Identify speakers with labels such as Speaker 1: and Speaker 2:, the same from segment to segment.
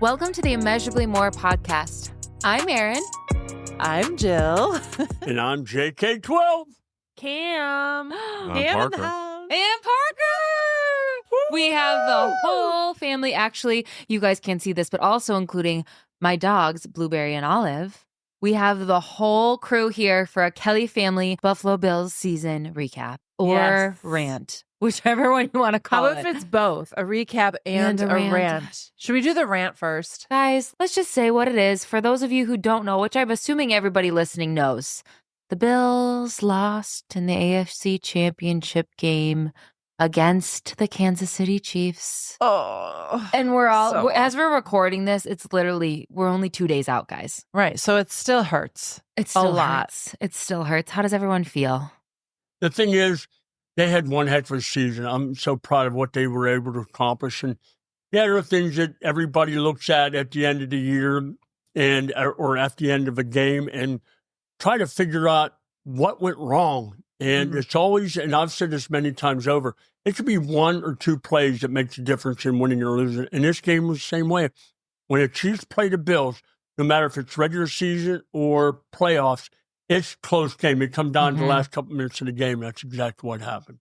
Speaker 1: Welcome to the Immeasurably More podcast. I'm Erin.
Speaker 2: I'm Jill.
Speaker 3: And I'm JK12.
Speaker 4: Cam.
Speaker 2: Cam in the house.
Speaker 1: And Parker. We have the whole family. Actually, you guys can't see this, but also including my dogs, Blueberry and Olive. We have the whole crew here for a Kelly family Buffalo Bills season recap or rant, whichever one you want to call it.
Speaker 2: How if it's both, a recap and a rant? Should we do the rant first?
Speaker 1: Guys, let's just say what it is. For those of you who don't know, which I'm assuming everybody listening knows, the Bills lost in the AFC Championship game against the Kansas City Chiefs.
Speaker 2: Oh.
Speaker 1: And as we're recording this, it's literally, we're only 2 days out, guys.
Speaker 2: Right. So it still hurts.
Speaker 1: It still hurts. It still hurts. How does everyone feel?
Speaker 3: The thing is, they had one heck of a season. I'm so proud of what they were able to accomplish. And there are things that everybody looks at the end of the year or at the end of a game and try to figure out what went wrong. And it's always, and I've said this many times over, it could be one or two plays that makes a difference in winning or losing. And this game was the same way. When the Chiefs play the Bills, no matter if it's regular season or playoffs, it's a close game. It comes down to the last couple minutes of the game. That's exactly what happened.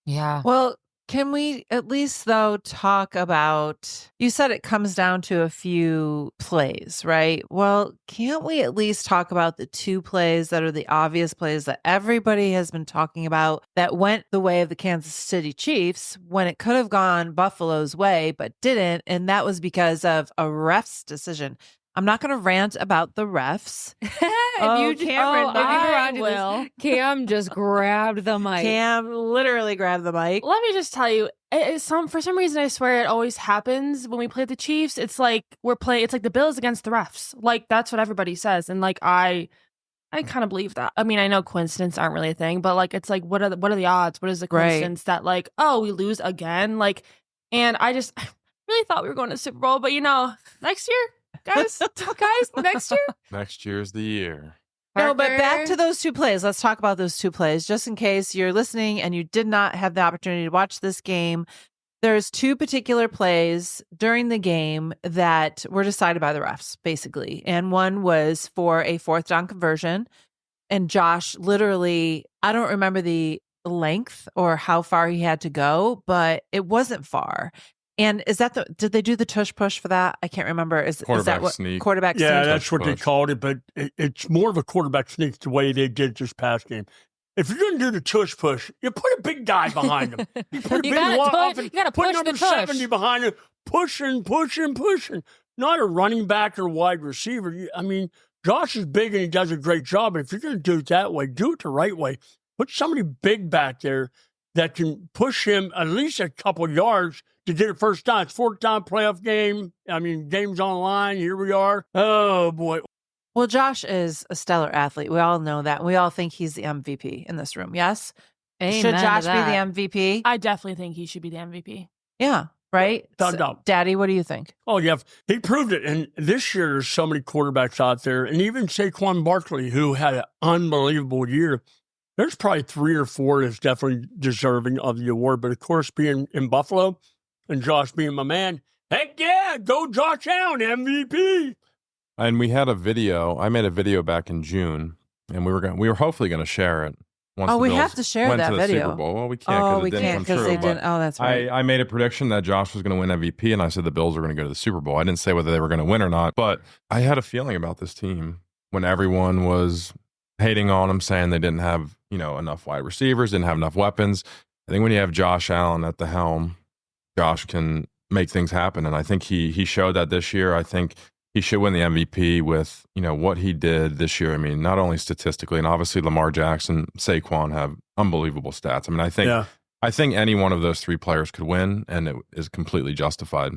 Speaker 1: Yeah.
Speaker 2: Well, can we at least, though, talk about, you said it comes down to a few plays, right? Well, can't we at least talk about the two plays that are the obvious plays that everybody has been talking about that went the way of the Kansas City Chiefs when it could have gone Buffalo's way, but didn't? And that was because of a ref's decision. I'm not going to rant about the refs.
Speaker 1: Camryn, Cam just grabbed the mic.
Speaker 2: Cam literally grabbed the mic.
Speaker 4: Let me just tell you, for some reason, I swear it always happens when we play the Chiefs. It's like it's like the Bills against the refs. Like, that's what everybody says. And like, I kind of believe that. I mean, I know coincidence aren't really a thing, but like, it's like, what are the odds? What is the coincidence that like, oh, we lose again? Like, and I really thought we were going to Super Bowl, but next year. Guys, next year?
Speaker 5: Next year's the year.
Speaker 2: No, but back to those two plays. Let's talk about those two plays. Just in case you're listening and you did not have the opportunity to watch this game, there's two particular plays during the game that were decided by the refs, basically. And one was for a fourth down conversion. And Josh literally, I don't remember the length or how far he had to go, but it wasn't far. And is that did they do the tush push for that? I can't remember. Is that what
Speaker 5: sneak.
Speaker 2: Quarterback sneak?
Speaker 3: Yeah, that's what they called it, but it's more of a quarterback sneak the way they did this past game. If you're going to do the tush push, you put a big guy behind him. You put a big one off and
Speaker 1: you gotta
Speaker 3: put
Speaker 1: push
Speaker 3: number
Speaker 1: the tush.
Speaker 3: 70 behind him, pushing. Not a running back or wide receiver. I mean, Josh is big and he does a great job, but if you're going to do it that way, do it the right way. Put somebody big back there that can push him at least a couple of yards to get it first down. It's fourth down playoff game. I mean, game's on the line. Here we are. Oh, boy.
Speaker 2: Well, Josh is a stellar athlete. We all know that. We all think he's the MVP in this room. Yes?
Speaker 1: Amen
Speaker 2: Should Josh
Speaker 1: to
Speaker 2: be
Speaker 1: that.
Speaker 2: the MVP?
Speaker 4: I definitely think he should be the MVP.
Speaker 2: Yeah, right?
Speaker 3: Thumbs up.
Speaker 2: Daddy, what do you think?
Speaker 3: Oh, yeah. He proved it. And this year, there's so many quarterbacks out there. And even Saquon Barkley, who had an unbelievable year. There's probably 3 or 4 that's definitely deserving of the award. But, of course, being in Buffalo and Josh being my man, heck yeah, go Josh Allen, MVP.
Speaker 5: And we had a video. I made a video back in June, and we were hopefully going to share it. Once
Speaker 2: We
Speaker 5: Bills
Speaker 2: have to share
Speaker 5: went
Speaker 2: that
Speaker 5: to the
Speaker 2: video.
Speaker 5: Super Bowl. Well, we can't because it didn't come true.
Speaker 2: They didn't. Oh, that's right.
Speaker 5: I made a prediction that Josh was going to win MVP, and I said the Bills were going to go to the Super Bowl. I didn't say whether they were going to win or not, but I had a feeling about this team when everyone was hating on them, saying they didn't have enough wide receivers, didn't have enough weapons. I think when you have Josh Allen at the helm, Josh can make things happen, and I think he showed that this year. I think he should win the MVP with what he did this year. I mean, not only statistically, and obviously Lamar Jackson, Saquon have unbelievable stats. I mean, I think any one of those 3 players could win, and it is completely justified.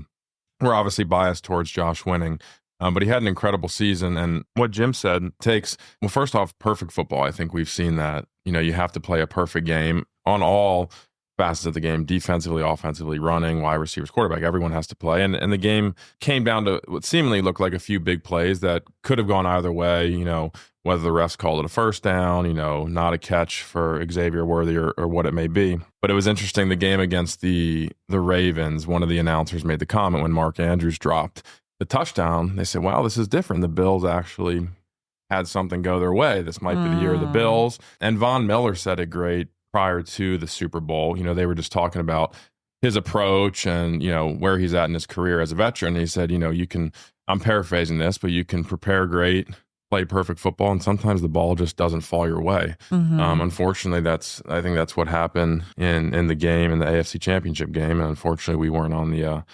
Speaker 5: We're obviously biased towards Josh winning, but he had an incredible season. And what Jim said takes, well, first off, perfect football. I think we've seen that. You have to play a perfect game on all facets of the game, defensively, offensively, running, wide receivers, quarterback. Everyone has to play. And the game came down to what seemingly looked like a few big plays that could have gone either way, whether the refs called it a first down, not a catch for Xavier Worthy or what it may be. But it was interesting, the game against the Ravens, one of the announcers made the comment when Mark Andrews dropped the touchdown, they said, wow, this is different. The Bills actually had something go their way. This might be the year of the Bills. And Von Miller said it great prior to the Super Bowl. You know, they were just talking about his approach and, you know, where he's at in his career as a veteran. He said, you know, you can, I'm paraphrasing this, but you can prepare great, play perfect football, and sometimes the ball just doesn't fall your way. Unfortunately, I think that's what happened in the game, in the AFC Championship game. And unfortunately, we weren't on the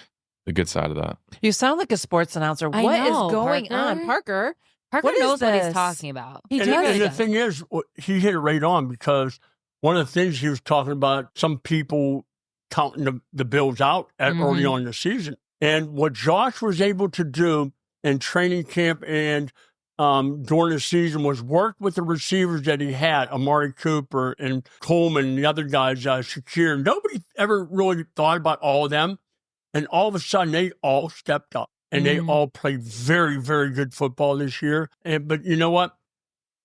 Speaker 5: good side of that.
Speaker 2: You sound like a sports announcer.
Speaker 1: I
Speaker 2: What is
Speaker 1: know,
Speaker 2: going
Speaker 1: Parker.
Speaker 2: on, Parker?
Speaker 1: Parker
Speaker 2: What is
Speaker 1: knows what he's
Speaker 2: this?
Speaker 1: talking about.
Speaker 2: He
Speaker 3: And
Speaker 2: does.
Speaker 3: the thing is, he hit it right on, because one of the things he was talking about, some people counting the Bills out early on in the season. And what Josh was able to do in training camp and during the season was work with the receivers that he had, Amari Cooper and Coleman and the other guys, Shakir. Nobody ever really thought about all of them. And all of a sudden, they all stepped up. And they all played very, very good football this year. But you know what?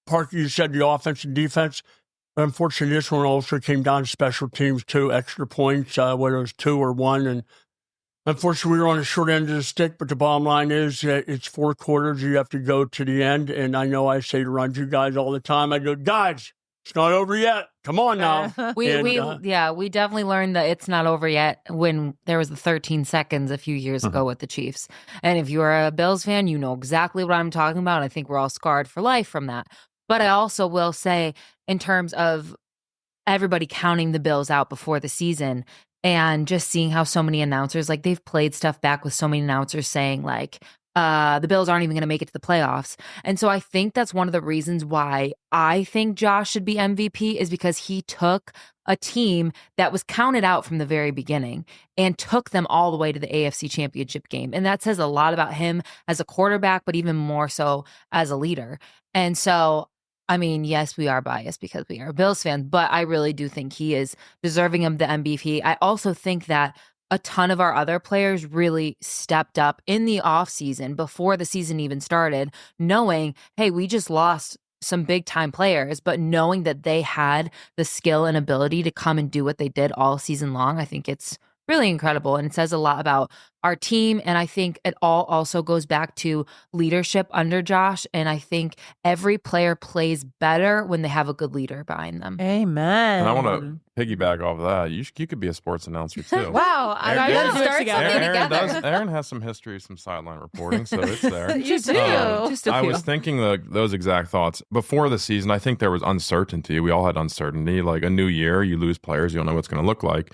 Speaker 3: Parker, you said the offense and defense. Unfortunately, this one also came down to special teams, 2 extra points, whether it was 2 or 1. And unfortunately, we were on the short end of the stick. But the bottom line is that it's 4 quarters. You have to go to the end. And I know I say to run you guys all the time, I go, guys, it's not over yet. Come on now.
Speaker 1: We definitely learned that it's not over yet when there was the 13 seconds a few years ago with the Chiefs. And if you're a Bills fan, you know exactly what I'm talking about. I think we're all scarred for life from that. But I also will say, in terms of everybody counting the Bills out before the season and just seeing how so many announcers, like they've played stuff back with so many announcers saying like, the Bills aren't even going to make it to the playoffs. And so I think that's one of the reasons why I think Josh should be MVP, is because he took a team that was counted out from the very beginning and took them all the way to the AFC Championship game. And that says a lot about him as a quarterback, but even more so as a leader. And so, I mean, yes, we are biased because we are Bills fans, but I really do think he is deserving of the MVP. I also think that a ton of our other players really stepped up in the offseason before the season even started, knowing, hey, we just lost some big time players, but knowing that they had the skill and ability to come and do what they did all season long. I think it's really incredible. And it says a lot about our team. And I think it all also goes back to leadership under Josh. And I think every player plays better when they have a good leader behind them.
Speaker 2: Amen.
Speaker 5: And I want to piggyback off of that. You could be a sports announcer too.
Speaker 2: Wow.
Speaker 1: I
Speaker 5: Aaron-
Speaker 1: gotta start something together.
Speaker 5: Aaron has some history, some sideline reporting, so it's there.
Speaker 2: You do.
Speaker 1: Just a
Speaker 5: I
Speaker 1: few.
Speaker 5: was thinking those exact thoughts before the season. I think there was uncertainty. We all had uncertainty. Like a new year, you lose players, you don't know what's going to look like.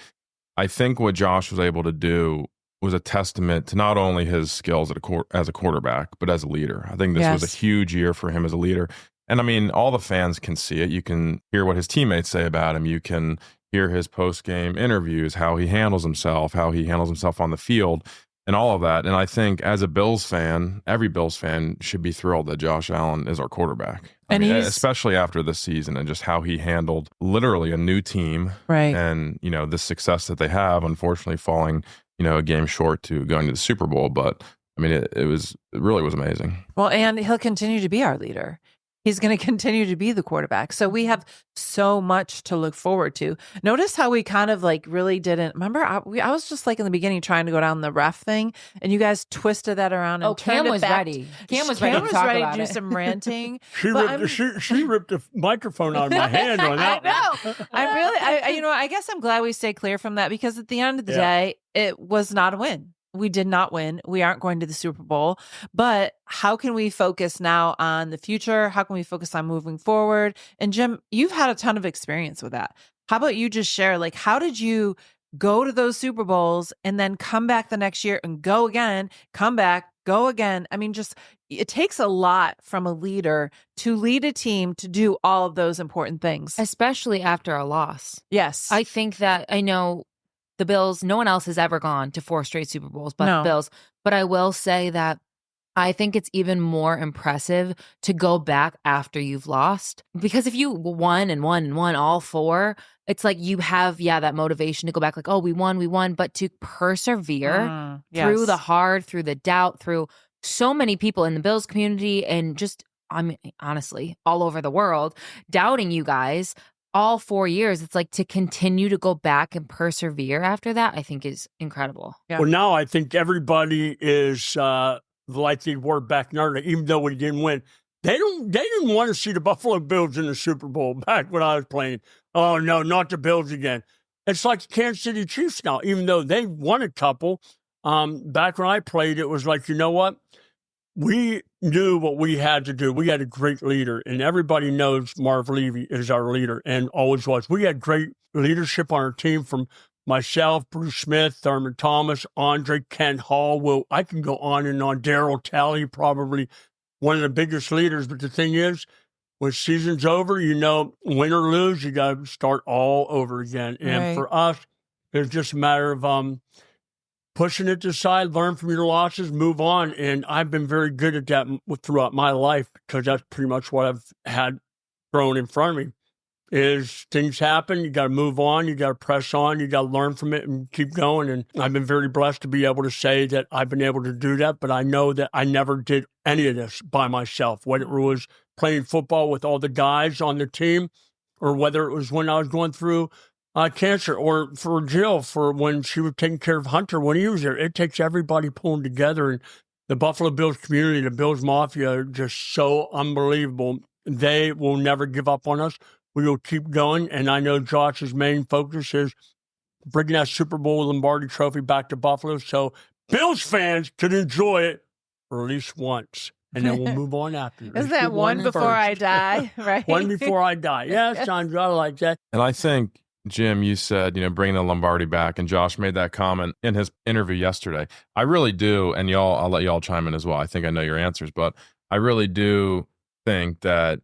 Speaker 5: I think what Josh was able to do was a testament to not only his skills as a quarterback, but as a leader. I think this was a huge year for him as a leader. And I mean, all the fans can see it. You can hear what his teammates say about him. You can hear his post-game interviews, how he handles himself on the field, and all of that. And I think as a Bills fan, every Bills fan should be thrilled that Josh Allen is our quarterback.
Speaker 2: And he's
Speaker 5: especially after this season and just how he handled literally a new team.
Speaker 2: right.
Speaker 5: And, you know, the success that they have, unfortunately falling, you know, a game short to going to the Super Bowl. But I mean, it really was amazing.
Speaker 2: Well, and he'll continue to be our leader. He's going to continue to be the quarterback. So we have so much to look forward to. Notice how we kind of like really didn't remember. I was just like in the beginning trying to go down the ref thing, and you guys twisted that around. And
Speaker 1: Cam
Speaker 2: turned
Speaker 1: was
Speaker 2: it back.
Speaker 1: ready. Cam was ready to talk about
Speaker 2: to do
Speaker 1: it.
Speaker 2: some ranting.
Speaker 3: She
Speaker 2: But
Speaker 3: ripped the microphone out of my hand on that one.
Speaker 2: I guess I'm glad we stay clear from that, because at the end of the day, it was not a win. We did not win. We aren't going to the Super Bowl. But how can we focus now on the future? How can we focus on moving forward? And Jim, you've had a ton of experience with that. How about you just share, like, how did you go to those Super Bowls and then come back the next year and go again, come back, go again? I mean, just it takes a lot from a leader to lead a team to do all of those important things.
Speaker 1: Especially after a loss.
Speaker 2: Yes.
Speaker 1: I think that I know the Bills, no one else has ever gone to 4 straight Super Bowls but the Bills. But I will say that I think it's even more impressive to go back after you've lost. Because if you won and won and won all 4, it's like you have, that motivation to go back like, oh, we won. But to persevere through the hard, through the doubt, through so many people in the Bills community and just, I mean, honestly, all over the world, doubting you guys all 4 years, it's like to continue to go back and persevere after that, I think is incredible.
Speaker 2: Yeah.
Speaker 3: Well, now I think everybody is like they were back in our day, even though we didn't win. They didn't want to see the Buffalo Bills in the Super Bowl back when I was playing. Oh, no, not the Bills again. It's like the Kansas City Chiefs now, even though they won a couple. Back when I played, it was like, you know what? We knew what we had to do. We had a great leader, and everybody knows Marv Levy is our leader and always was. We had great leadership on our team from myself, Bruce Smith, Thurman Thomas, Andre, Ken Hall. Well, I can go on and on. Daryl Talley, probably one of the biggest leaders. But the thing is, when season's over, you know, win or lose, you got to start all over again. And for us, it's just a matter of pushing it aside, learn from your losses, move on. And I've been very good at that throughout my life because that's pretty much what I've had thrown in front of me. Is things happen, you got to move on, you got to press on, you got to learn from it and keep going. And I've been very blessed to be able to say that I've been able to do that, but I know that I never did any of this by myself, whether it was playing football with all the guys on the team or whether it was when I was going through cancer, or for Jill, for when she was taking care of Hunter when he was there. It takes everybody pulling together, and the Buffalo Bills community, the Bills Mafia, are just so unbelievable. They will never give up on us. We will keep going, and I know Josh's main focus is bringing that Super Bowl Lombardi trophy back to Buffalo so Bills fans can enjoy it for at least once, and then we'll move on after.
Speaker 2: Isn't that one before I die, right?
Speaker 3: One before I die. Yeah, Sandra, I like that.
Speaker 5: And I think, Jim, you said, bringing the Lombardi back, and Josh made that comment in his interview yesterday. I really do, and I'll let y'all chime in as well. I think I know your answers, but I really do think that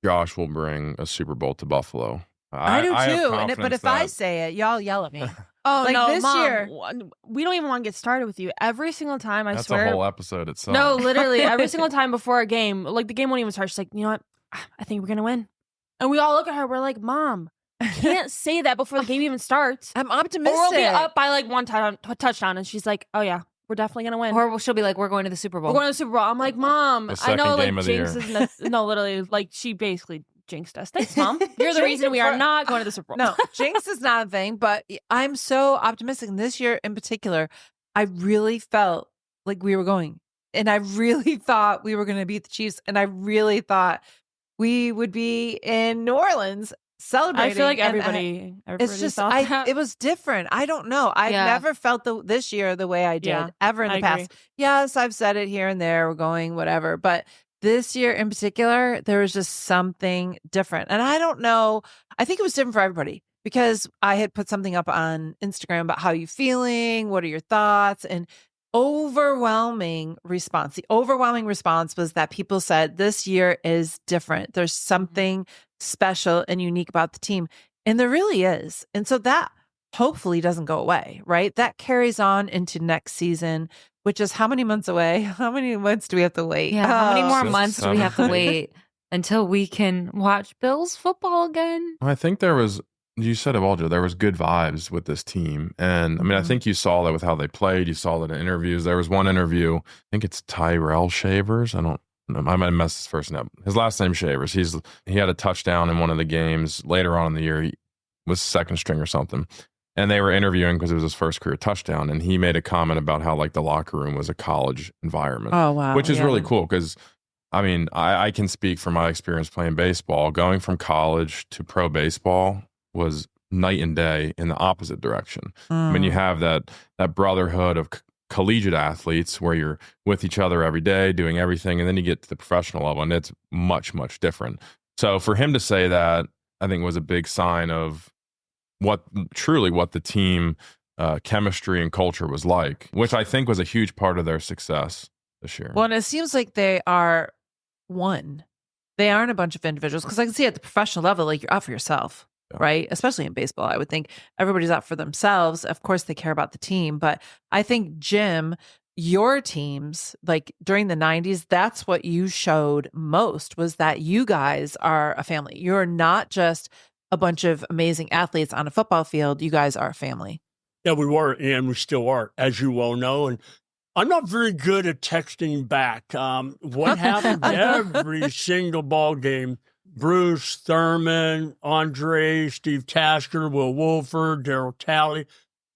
Speaker 5: Josh will bring a Super Bowl to Buffalo.
Speaker 2: I do too. But if I say it, y'all yell at me.
Speaker 4: Oh,
Speaker 2: like
Speaker 4: no,
Speaker 2: this
Speaker 4: Mom,
Speaker 2: year.
Speaker 4: We don't even want to get started with you. Every single time, I swear.
Speaker 5: That's a whole episode itself.
Speaker 4: No, literally, every single time before a game, like the game won't even start. She's like, you know what? I think we're going to win. And we all look at her. We're like, Mom, you can't say that before the game even starts.
Speaker 2: I'm optimistic.
Speaker 4: Or we'll be up by like one touchdown. And she's like, oh, yeah, we're definitely going to win.
Speaker 1: Or she'll be like, we're going to the Super Bowl.
Speaker 4: We're going to the Super Bowl. I'm like, Mom,
Speaker 5: The
Speaker 4: I know
Speaker 5: second
Speaker 4: like
Speaker 5: game of the
Speaker 4: Jinx
Speaker 5: year.
Speaker 4: isn't no, literally, like she basically jinxed us. Thanks, Mom. You're the reason we are not going to the Super Bowl.
Speaker 2: No, jinx is not a thing, but I'm so optimistic. And this year in particular, I really felt like we were going. And I really thought we were going to beat the Chiefs. And I really thought we would be in New Orleans celebrating.
Speaker 4: I feel like everybody
Speaker 2: it's just,
Speaker 4: thought that.
Speaker 2: it was different. I don't know. I've never felt this year the way I did ever in the past. Yes, I've said it here and there. We're going, whatever. But this year in particular, there was just something different. And I don't know. I think it was different for everybody because I had put something up on Instagram about how you feeling, what are your thoughts, and the overwhelming response was that people said this year is different. There's something special and unique about the team. And there really is. And so that hopefully doesn't go away, right? That carries on into next season, which is how many months away? How many months do we have to wait?
Speaker 1: Yeah, how many more
Speaker 5: 6,
Speaker 1: months do we have to wait until we can watch Bills football again?
Speaker 5: I think you said it all, Joe, there was good vibes with this team. And I mean, I think you saw that with how they played. You saw that in interviews. There was one interview, I think it's Tyrell Shavers. I don't know. I might have messed his first name. His last name Shavers. He had a touchdown in one of the games later on in the year. He was second string or something. And they were interviewing because it was his first career touchdown. And he made a comment about how like the locker room was a college environment.
Speaker 2: Oh, wow.
Speaker 5: Which is really cool because, I mean, I can speak from my experience playing baseball. Going from college to pro baseball was night and day in the opposite direction. I mean, you have that brotherhood of collegiate athletes where you're with each other every day doing everything. And then you get to the professional level and it's much, much different. So for him to say that, I think was a big sign of what the team chemistry and culture was like, which I think was a huge part of their success this year.
Speaker 2: Well, and it seems like they are one. They aren't a bunch of individuals because I can see at the professional level, like you're out for yourself, right? Especially in baseball, I would think everybody's out for themselves. Of course, they care about the team, but I think, Jim, your teams, like during the 90s, that's what you showed most was that you guys are a family. You're not just a bunch of amazing athletes on a football field. You guys are a family.
Speaker 3: Yeah, we were, and we still are, as you well know. And I'm not very good at texting back. What happened every single ball game? Bruce, Thurman, Andre, Steve Tasker, Will Wolford, Daryl Talley,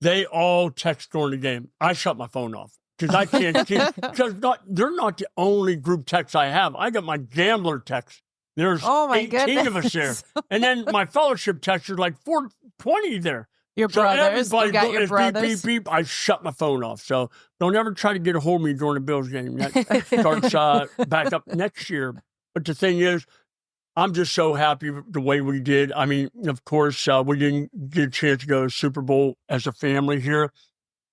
Speaker 3: they all text during the game. I shut my phone off because I can't keep, because they're not the only group text I have. I got my gambler text. There's
Speaker 2: Oh my
Speaker 3: 18 of us there.
Speaker 2: goodness.
Speaker 3: And then my fellowship text is like 420 there.
Speaker 2: Your
Speaker 3: So
Speaker 2: brothers. You
Speaker 3: everybody
Speaker 2: got your
Speaker 3: goes
Speaker 2: brothers.
Speaker 3: beep, beep, beep. I shut my phone off. So don't ever try to get a hold of me during the Bills game. That starts back up next year. But the thing is, I'm just so happy with the way we did. I mean, of course, we didn't get a chance to go to the Super Bowl as a family here.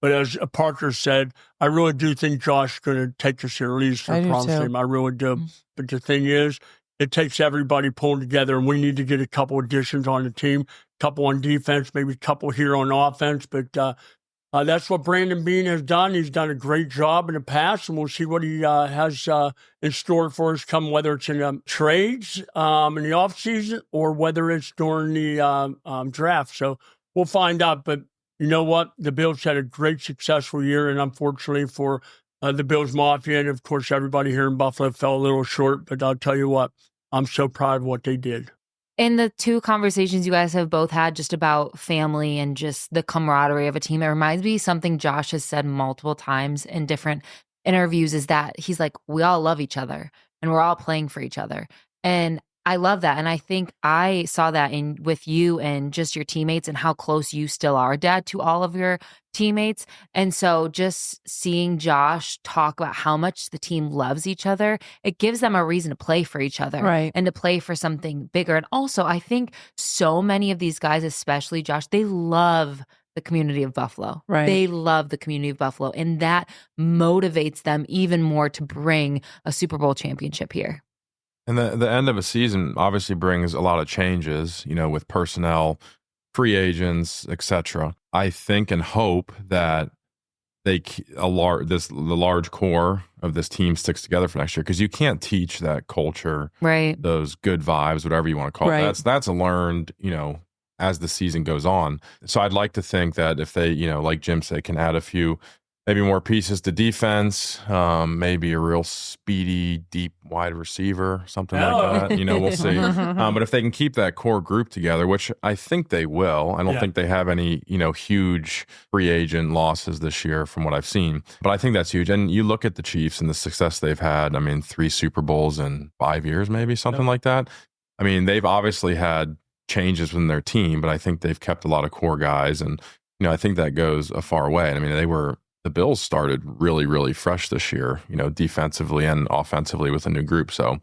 Speaker 3: But as Parker said, I really do think Josh is going to take us here, at least for
Speaker 2: I do
Speaker 3: prom
Speaker 2: too.
Speaker 3: game. I really do. But the thing is, it takes everybody pulling together, and we need to get a couple additions on the team, a couple on defense, maybe a couple here on offense. But that's what Brandon Beane has done. He's done a great job in the past, and we'll see what he has in store for us come, whether it's in trades in the offseason or whether it's during the draft. So we'll find out. But you know what? The Bills had a great, successful year, and unfortunately for the Bills Mafia, and of course everybody here in Buffalo fell a little short. But I'll tell you what, I'm so proud of what they did.
Speaker 1: In the two conversations you guys have both had just about family and just the camaraderie of a team, it reminds me of something Josh has said multiple times in different interviews, is that he's like, we all love each other and we're all playing for each other. And I love that. And I think I saw that with you and just your teammates and how close you still are, Dad, to all of your teammates. And so just seeing Josh talk about how much the team loves each other, it gives them a reason to play for each other,
Speaker 2: Right.
Speaker 1: and to play for something bigger. And also, I think so many of these guys, especially Josh, they love the community of Buffalo.
Speaker 2: Right.
Speaker 1: They love the community of Buffalo. And that motivates them even more to bring a Super Bowl championship here.
Speaker 5: And the end of a season obviously brings a lot of changes, with personnel, free agents, etc. I think and hope that the large core of this team sticks together for next year, because you can't teach that culture,
Speaker 1: Right.
Speaker 5: those good vibes, whatever you want to call
Speaker 2: Right.
Speaker 5: it. That's a learned, as the season goes on. So I'd like to think that if they, like Jim said, can add a few, maybe more pieces to defense, maybe a real speedy, deep wide receiver, something like that. We'll see. But if they can keep that core group together, which I think they will, I don't think they have any, huge free agent losses this year from what I've seen. But I think that's huge. And you look at the Chiefs and the success they've had. I mean, 3 Super Bowls in 5 years, maybe something like that. I mean, they've obviously had changes within their team, but I think they've kept a lot of core guys. And, I think that goes a far way. I mean, the Bills started really, really fresh this year, defensively and offensively with a new group. So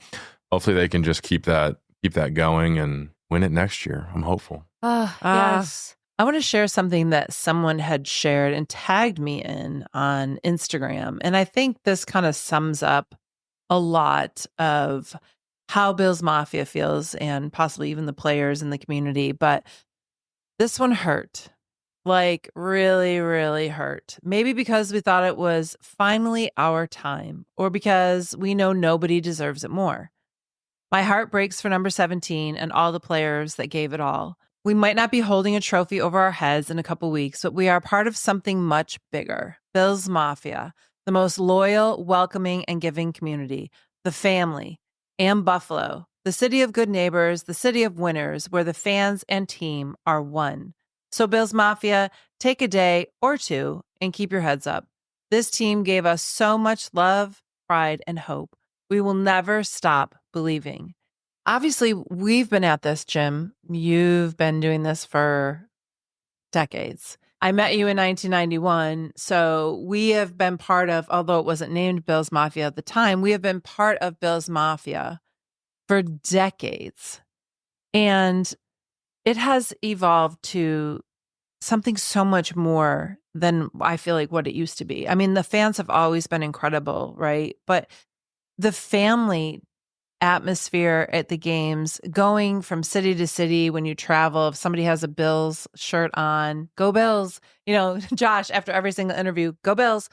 Speaker 5: hopefully they can just keep that going and win it next year. I'm hopeful.
Speaker 1: Yes.
Speaker 2: I want to share something that someone had shared and tagged me in on Instagram. And I think this kind of sums up a lot of how Bills Mafia feels, and possibly even the players in the community. But this one hurt. Like, really, really hurt. Maybe because we thought it was finally our time, or because we know nobody deserves it more. My heart breaks for number 17 and all the players that gave it all. We might not be holding a trophy over our heads in a couple weeks, but we are part of something much bigger. Bills Mafia, the most loyal, welcoming, and giving community, the family, and Buffalo, the city of good neighbors, the city of winners, where the fans and team are one. So Bills Mafia, take a day or two and keep your heads up. This team gave us so much love, pride, and hope. We will never stop believing. Obviously, we've been at this, Jim. You've been doing this for decades. I met you in 1991, so we have been part of, although it wasn't named Bills Mafia at the time, we have been part of Bills Mafia for decades. And it has evolved to something so much more than I feel like what it used to be. I mean, the fans have always been incredible, right? But the family atmosphere at the games, going from city to city when you travel, if somebody has a Bills shirt on, go Bills, Josh, after every single interview, go Bills.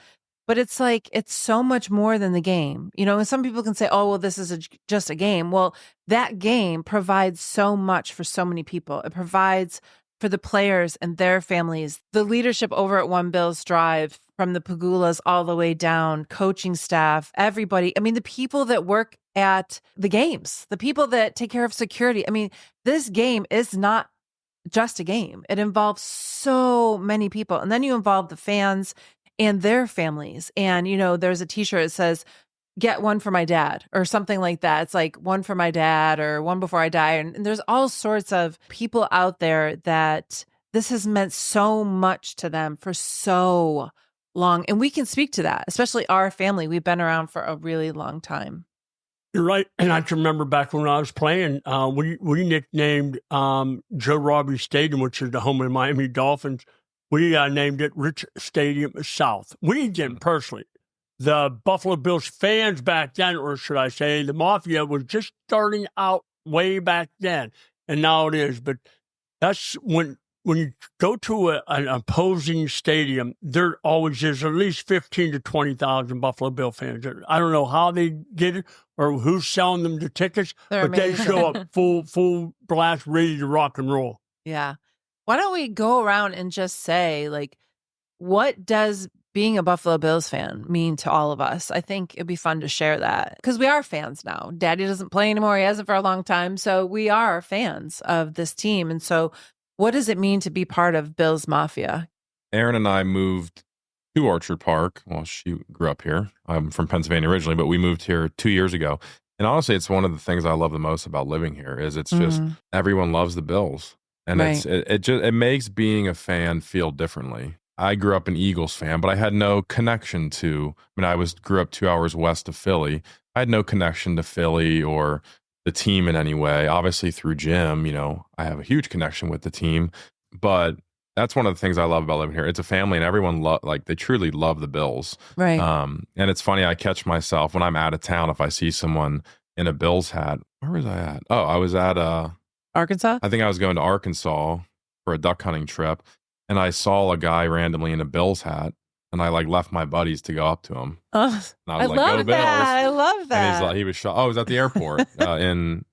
Speaker 2: But it's like, it's so much more than the game, and some people can say, oh, well, this is just a game. Well, that game provides so much for so many people. It provides for the players and their families, the leadership over at One Bills Drive, from the Pagulas all the way down, coaching staff, everybody. I mean, the people that work at the games, the people that take care of security. I mean, this game is not just a game. It involves so many people. And then you involve the fans and their families. And, there's a t-shirt that says, get one for my dad or something like that. It's like one for my dad or one before I die. And there's all sorts of people out there that this has meant so much to them for so long. And we can speak to that, especially our family. We've been around for a really long time.
Speaker 3: You're right. And I can remember back when I was playing, we nicknamed Joe Robbie Stadium, which is the home of the Miami Dolphins. We named it Rich Stadium South. We didn't personally. The Buffalo Bills fans back then, or should I say, the Mafia was just starting out way back then. And now it is. But that's when you go to an opposing stadium, there always is at least 15 to 20,000 Buffalo Bill fans. I don't know how they get it or who's selling them the tickets,
Speaker 2: They're
Speaker 3: but
Speaker 2: amazing.
Speaker 3: they show up full blast, ready to rock and roll.
Speaker 2: Yeah. Why don't we go around and just say, like, what does being a Buffalo Bills fan mean to all of us? I think it'd be fun to share that because we are fans now. Daddy doesn't play anymore. He hasn't for a long time. So we are fans of this team. And so what does it mean to be part of Bills Mafia?
Speaker 5: Erin and I moved to Orchard Park. Well, she grew up here. I'm from Pennsylvania originally, but we moved here 2 years ago. And honestly, it's one of the things I love the most about living here is it's just everyone loves the Bills. And
Speaker 2: Right.
Speaker 5: it makes being a fan feel differently. I grew up an Eagles fan, but I had no connection to, I grew up 2 hours west of Philly. I had no connection to Philly or the team in any way. Obviously through Jim, I have a huge connection with the team, but that's one of the things I love about living here. It's a family and everyone they truly love the Bills.
Speaker 2: Right.
Speaker 5: And it's funny, I catch myself when I'm out of town, if I see someone in a Bills hat. Where was I at? Oh, I was at
Speaker 2: Arkansas?
Speaker 5: I think I was going to Arkansas for a duck hunting trip, and I saw a guy randomly in a Bills hat, and I left my buddies to go up to him.
Speaker 2: Oh,
Speaker 5: And I
Speaker 2: I
Speaker 5: was like, "Go
Speaker 2: love
Speaker 5: Bills!"
Speaker 2: that. I love
Speaker 5: And
Speaker 2: that.
Speaker 5: he was shot. Oh, I was at the airport in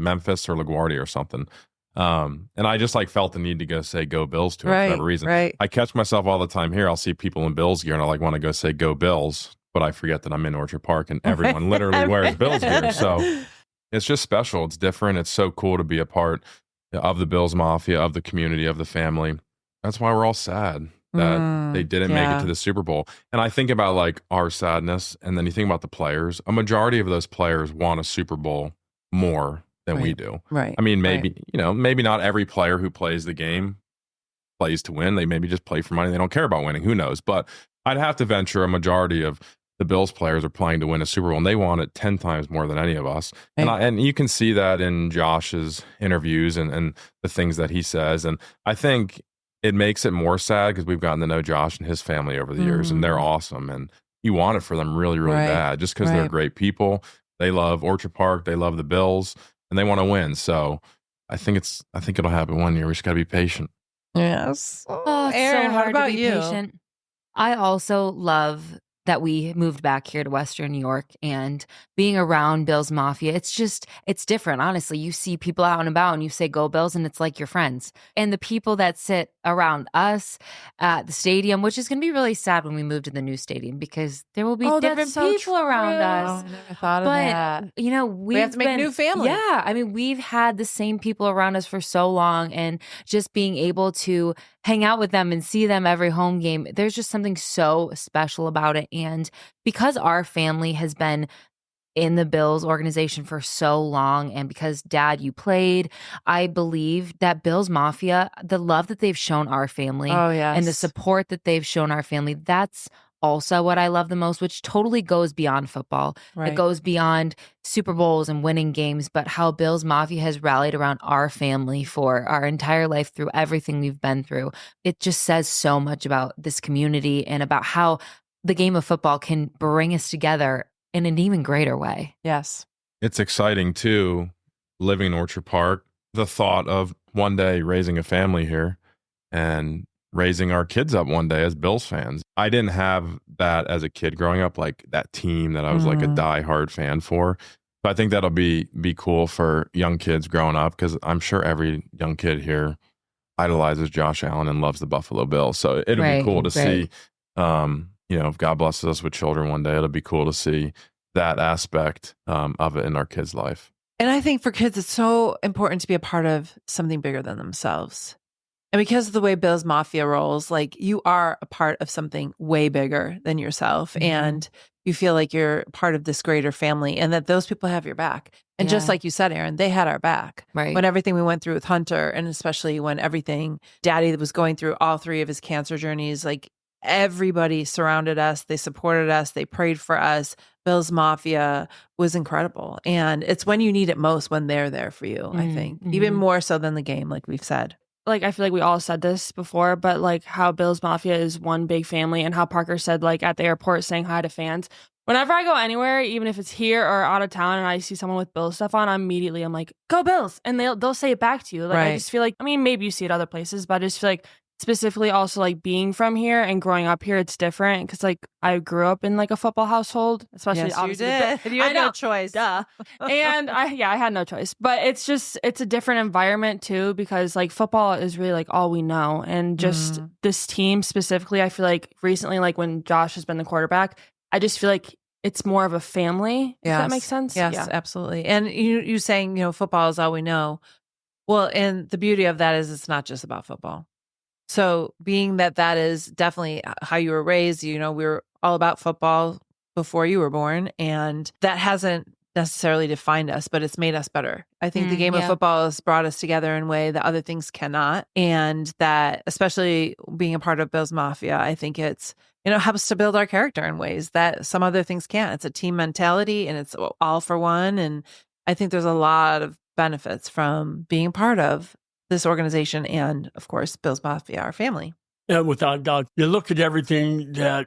Speaker 5: Memphis or LaGuardia or something. And I just felt the need to go say "Go Bills" to him for whatever reason.
Speaker 2: Right.
Speaker 5: I catch myself all the time here. I'll see people in Bills gear, and I want to go say "Go Bills," but I forget that I'm in Orchard Park, and everyone literally wears Bills gear. So it's just special. It's different. It's so cool to be a part of the Bills Mafia, of the community, of the family. That's why we're all sad that they didn't make it to the Super Bowl. And I think about our sadness, and then you think about the players. A majority of those players want a Super Bowl more than we do.
Speaker 2: Right.
Speaker 5: Maybe not every player who plays the game plays to win. They maybe just play for money. They don't care about winning. Who knows? But I'd have to venture a majority of the Bills players are playing to win a Super Bowl, and they want it 10 times more than any of us.
Speaker 2: Right.
Speaker 5: And you can see that in Josh's interviews and the things that he says. And I think it makes it more sad because we've gotten to know Josh and his family over the years, and they're awesome. And you want it for them really, really bad just because they're great people. They love Orchard Park. They love the Bills, and they want to win. So I think it'll happen one year. We just got to be patient.
Speaker 2: Yes.
Speaker 1: Oh, it's
Speaker 2: Erin,
Speaker 1: so
Speaker 2: what
Speaker 1: hard
Speaker 2: about
Speaker 1: to be
Speaker 2: you?
Speaker 1: patient. I also love that we moved back here to Western New York and being around Bills Mafia. It's different. Honestly, you see people out and about and you say, "Go Bills," and it's like your friends. And the people that sit around us at the stadium, which is going to be really sad when we move to the new stadium because there will be different
Speaker 4: that's so
Speaker 1: people around us.
Speaker 2: I never thought of
Speaker 1: But,
Speaker 2: that. We have to make a new family.
Speaker 1: Yeah. We've had the same people around us for so long, and just being able to hang out with them and see them every home game, there's just something so special about it. And because our family has been in the Bills organization for so long, and because Dad, you played, I believe that Bills Mafia, the love that they've shown our family and the support that they've shown our family, that's also what I love the most, which totally goes beyond football.
Speaker 2: Right.
Speaker 1: It goes beyond Super Bowls and winning games, but how Bills Mafia has rallied around our family for our entire life through everything we've been through. It just says so much about this community and about how the game of football can bring us together in an even greater way.
Speaker 2: Yes.
Speaker 5: It's exciting too, living in Orchard Park. The thought of one day raising a family here and raising our kids up one day as Bills fans. I didn't have that as a kid growing up, that team that I was a diehard fan for. But I think that'll be cool for young kids growing up because I'm sure every young kid here idolizes Josh Allen and loves the Buffalo Bills. So it'll be cool to see, if God blesses us with children one day, it'll be cool to see that aspect of it in our kids' life.
Speaker 2: And I think for kids, it's so important to be a part of something bigger than themselves. And because of the way Bills Mafia rolls, like you are a part of something way bigger than yourself. And you feel like you're part of this greater family and that those people have your back. And just
Speaker 1: Yeah.
Speaker 2: like you said, Erin, they had our back.
Speaker 1: Right.
Speaker 2: When everything we went through with Hunter, and especially when everything Daddy was going through, all 3 of his cancer journeys, like everybody surrounded us. They supported us. They prayed for us. Bills Mafia was incredible. And it's when you need it most when they're there for you, I think. Even more so than the game, like we've said.
Speaker 4: Like, I feel like we all said this before, but like how Bills Mafia is one big family, and how Parker said, like at the airport, saying hi to fans. Whenever I go anywhere, even if it's here or out of town, and I see someone with Bills stuff on, I'm like, "Go Bills!" And they'll say it back to you. Like, I just feel like, I mean, maybe you see it other places, but I just feel like specifically also like being from here and growing up here, it's different because like I grew up in like a football household, especially
Speaker 2: Yes, you
Speaker 4: obviously
Speaker 2: did. You had no choice.
Speaker 4: duh. And I had no choice, but it's a different environment too, because like football is really like all we know. And just this team specifically, I feel like recently, like when Josh has been the quarterback, I just feel like it's more of a family. If that makes sense.
Speaker 2: Yes,
Speaker 4: Yeah.
Speaker 2: absolutely. And you saying, football is all we know. Well, and the beauty of that is it's not just about football. So being that is definitely how you were raised, we were all about football before you were born, and that hasn't necessarily defined us, but it's made us better. I think the game of football has brought us together in a way that other things cannot. And that, especially being a part of Bills Mafia, I think it's, helps to build our character in ways that some other things can't. It's a team mentality and it's all for one. And I think there's a lot of benefits from being part of this organization and, of course, Bills Mafia, our family.
Speaker 3: Yeah, without doubt. You look at everything that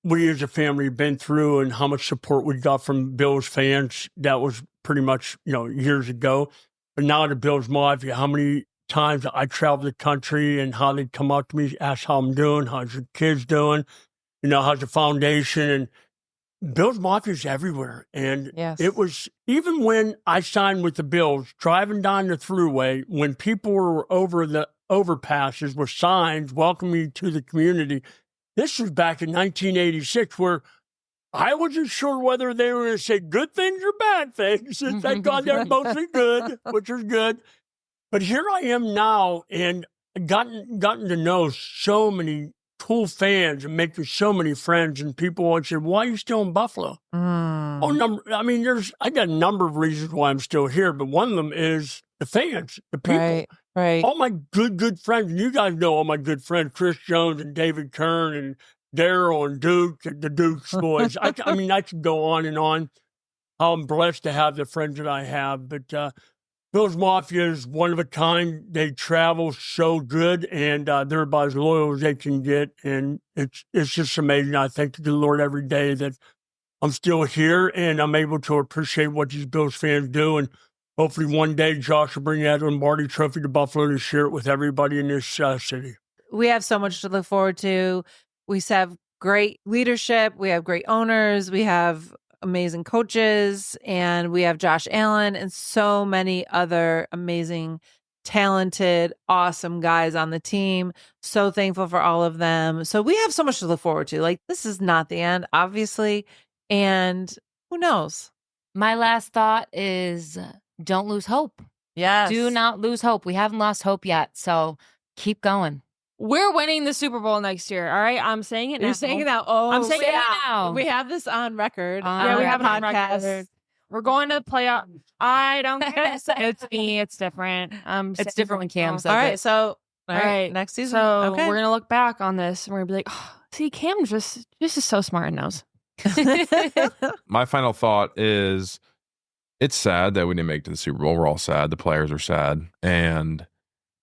Speaker 3: we as a family have been through and how much support we got from Bills fans. That was pretty much, years ago. But now the Bills Mafia, how many times I travel the country and how they'd come up to me, ask how I'm doing, how's your kids doing, how's the foundation, and Bills Mafia is everywhere. And it was, even when I signed with the Bills, driving down the thruway, when people were over the overpasses with signs welcoming me to the community, this was back in 1986, where I wasn't sure whether they were going to say good things or bad things. And thank God they're mostly good, which is good. But here I am now, and gotten to know so many cool fans and making so many friends, and people always say, "Why are you still in Buffalo?" I got a number of reasons why I'm still here, but one of them is the fans, the people.
Speaker 2: Right.
Speaker 3: All my good friends, and you guys know all my good friends, Chris Jones and David Kern and Daryl and Duke, the Duke's boys. I could go on and on. How I'm blessed to have the friends that I have, but Bills Mafia is one of a kind. They travel so good, and they're about as loyal as they can get. And it's just amazing. I thank the Lord every day that I'm still here and I'm able to appreciate what these Bills fans do. And hopefully one day Josh will bring that Lombardi Trophy to Buffalo to share it with everybody in this city.
Speaker 2: We have so much to look forward to. We have great leadership. We have great owners. We have amazing coaches, and we have Josh Allen and so many other amazing, talented, awesome guys on the team. So thankful for all of them. So we have so much to look forward to. Like, this is not the end, obviously. And who knows?
Speaker 1: My last thought is don't lose hope.
Speaker 2: Yes.
Speaker 1: Do not lose hope. We haven't lost hope yet. So keep going.
Speaker 4: We're winning the Super Bowl next year. All right. I'm saying it now.
Speaker 2: You're saying it now. Oh,
Speaker 4: I'm saying it
Speaker 1: now.
Speaker 2: We have this on record.
Speaker 4: Yeah, we have it on
Speaker 2: podcast.
Speaker 4: record. We're going to the playoff. I don't care. It's me. It's different.
Speaker 1: It's different when Cam says
Speaker 2: All right.
Speaker 1: it.
Speaker 2: So,
Speaker 4: all right.
Speaker 2: next season.
Speaker 4: So
Speaker 2: okay.
Speaker 4: we're going to look back on this and we're going to be like, oh, see, Cam just is so smart and knows.
Speaker 5: My final thought is it's sad that we didn't make it to the Super Bowl. We're all sad. The players are sad. And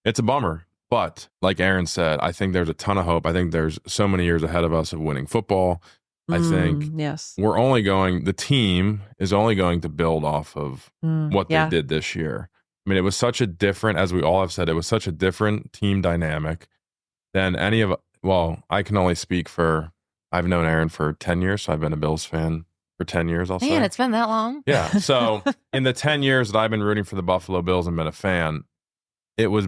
Speaker 5: it's a bummer. But like Erin said, I think there's a ton of hope. I think there's so many years ahead of us of winning football. I think the team is only going to build off of what they did this year. I mean, it was such a different, as we all have said, it was such a different team dynamic than I can only speak for, I've known Erin for 10 years, so I've been a Bills fan for 10 years, I'll say.
Speaker 1: Man, it's been that long.
Speaker 5: Yeah. So in the 10 years that I've been rooting for the Buffalo Bills and been a fan, it was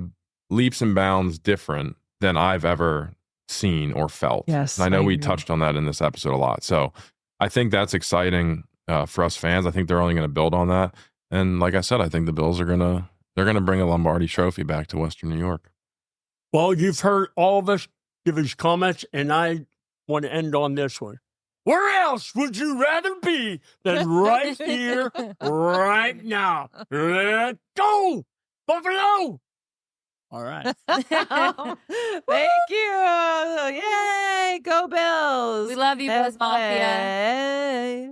Speaker 5: leaps and bounds different than I've ever seen or felt.
Speaker 2: Yes.
Speaker 5: And I know we touched on that in this episode a lot. So I think that's exciting for us fans. I think they're only going to build on that. And like I said, I think the Bills they're going to bring a Lombardi Trophy back to Western New York.
Speaker 3: Well, you've heard all of us give his comments, and I want to end on this one. Where else would you rather be than right here, right now? Let's go, Buffalo! All right.
Speaker 2: Thank you. Yay. Go Bills.
Speaker 1: We love you, Bills Mafia.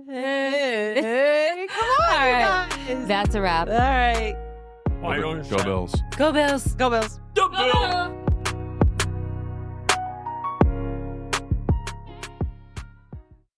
Speaker 2: Hey. Come on,
Speaker 1: All right.
Speaker 2: guys.
Speaker 1: That's a wrap.
Speaker 2: All right.
Speaker 3: Why don't
Speaker 5: Go Bills.
Speaker 1: Go Bills.
Speaker 2: Go Bills.
Speaker 3: The Bills.